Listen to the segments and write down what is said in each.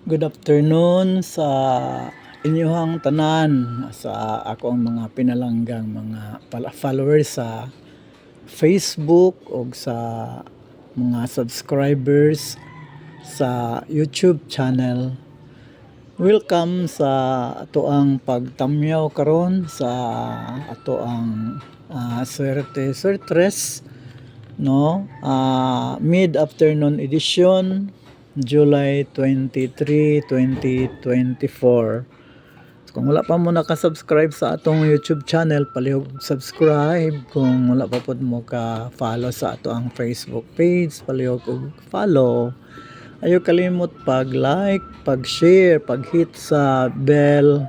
Good afternoon sa inyong tanan, sa akong mga pinalanggang mga followers sa Facebook o sa mga subscribers sa YouTube channel. Welcome sa atoang pagtamyaw karon sa atoang Swerte no, mid afternoon edition July 23, 2024. Kung wala pa mo naka-subscribe sa atong YouTube channel, palihog subscribe. Kung wala pa pod mo ka follow sa ato ang Facebook page, palihog og follow. Ayaw kalimot pag-like, pag-share, pag-hit sa bell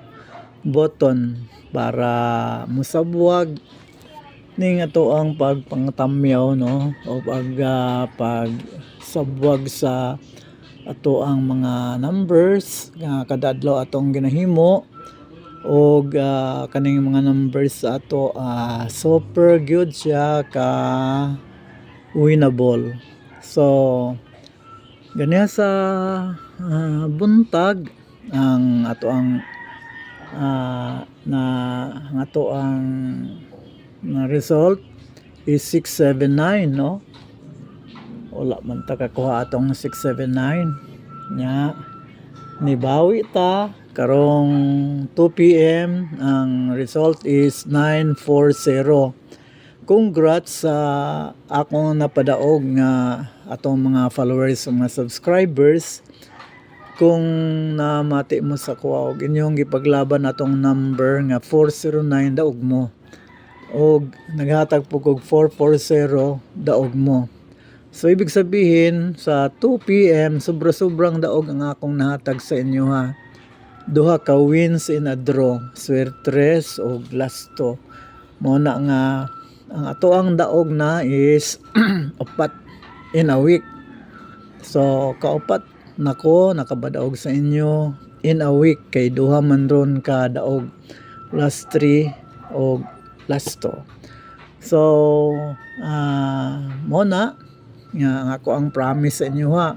button para musabwag ning ato ang pagpangatamyaw, no, o pag sabwag sa ato ang mga numbers nga kada adlaw atong ginahimo o kaning mga numbers sa ato super good siya ka winnable. So ganiya sa buntag ang ato ang ang ato ang result is 679, no. Wala man ta kakuha atong 679 nya nibawi ta karong 2 PM. Ang result is 940. Congrats sa akong napadaog nga atong mga followers, mga subscribers. Kung namati mo sa kuha og inyong gipaglaban atong number nga 409, daog mo, og naghatag po kog 440, daog mo. So ibig sabihin sa 2 PM sobra-sobrang daog ang akong nahatag sa inyo, ha. Duha ka wins in a draw, Suertres o Glasto. Mo na nga ang ato ang daog na is upat in a week. So kaupat nako nakabadaog sa inyo in a week, kay duha man ron ka daog, plus 3 o plus 2. So mo na nga ang ako ang promise sa inyo, ha,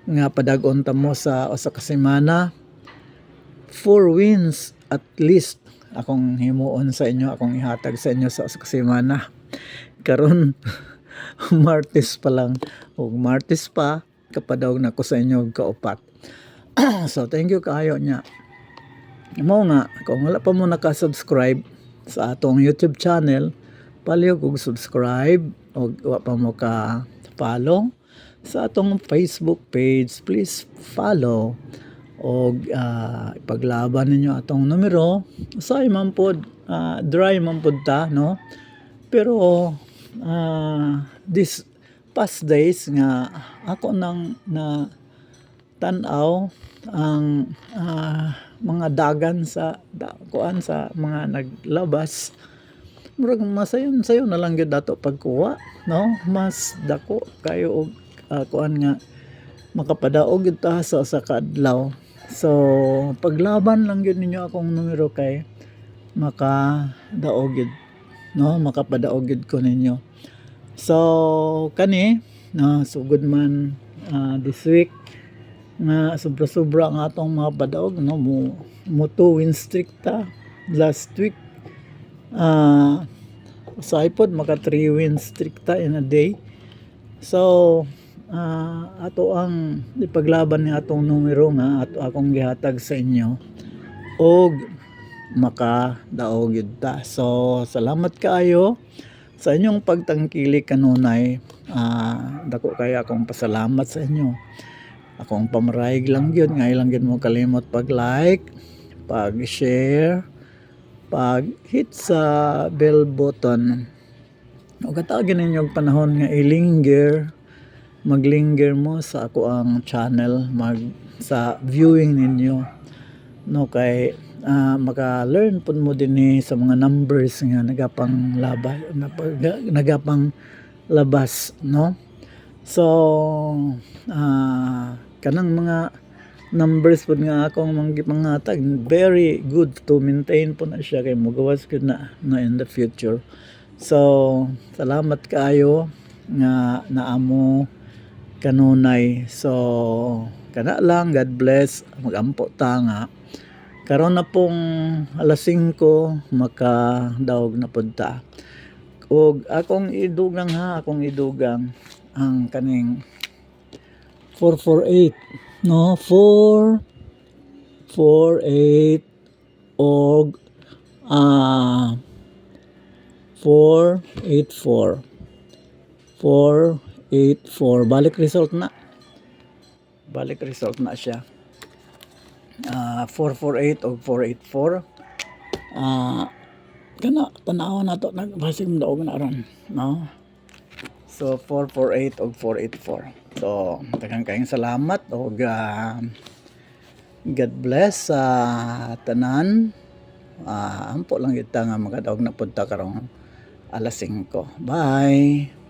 nga padagon ta mo sa usa ka semana 4 wins at least akong himuon sa inyo, akong ihatag sa inyo sa usa ka semana. Karon Martes pa lang, o Martes pa kapadawag na ko sa inyo kaupat. So thank you kaayo nya. Mo nga kung wala pa mo naka-subscribe sa atong YouTube channel, palihog og subscribe, o wa pa mo ka follow sa atong Facebook page, please follow. O ipaglaban ninyo atong numero. Usay man pod, dry man pod ta, no, pero this past days nga ako nang na tan-aw ang mga dagan sa kuan sa mga naglabas. Murag masayon-sayon na lang gyud dato pagkuha, no, mas dako kayo og kuan nga makapadaog gyud ta sa ka adlaw. So paglaban lang gyud ninyo akong numero kay makadaog gyud, no, makapadaog gyud ko ninyo. So kani no, sugod man this week nga sobra-sobra ang atong mga padaog, no, mo 2 win streak ta last week. Sa iPod maka 3 win streak ta in a day. So ato ang ipaglaban ni atong numero nga ato akong gihatag sa inyo og makadaog gyud ta. So salamat kaayo sa inyong pagtangkili kanunay. Dako kay akong pasalamat sa inyo. Akong pamarayig lang gyud nga ilang gyud mo kalimot pag-like, pag-share, pag-hit sa bell button. O katagin ninyo panahon nga maglinger mo sa ako ang channel, sa viewing ninyo, no, kay maka-learn pud mo din sa mga numbers nga nagapang labas, no. So kanang mga numbers pud nga akong manggipangatag, very good to maintain po na siya kay mugawas gud na in the future. So salamat kaayo nga naamo kanunay. So kana lang, God bless, magampo ta nga karon na pong alas 5 makadaog na pud ta. Og akong idugang ang kaning 448, no, 448 og 484 balik result na siya. 448 og 484 kana tanaw na to nagbasig mo daog na ron, no. So 448 og 484. So daghang kayong salamat og God bless sa tanan. Ampo lang kita nga makadaog na pud ta karong alas 5. Bye.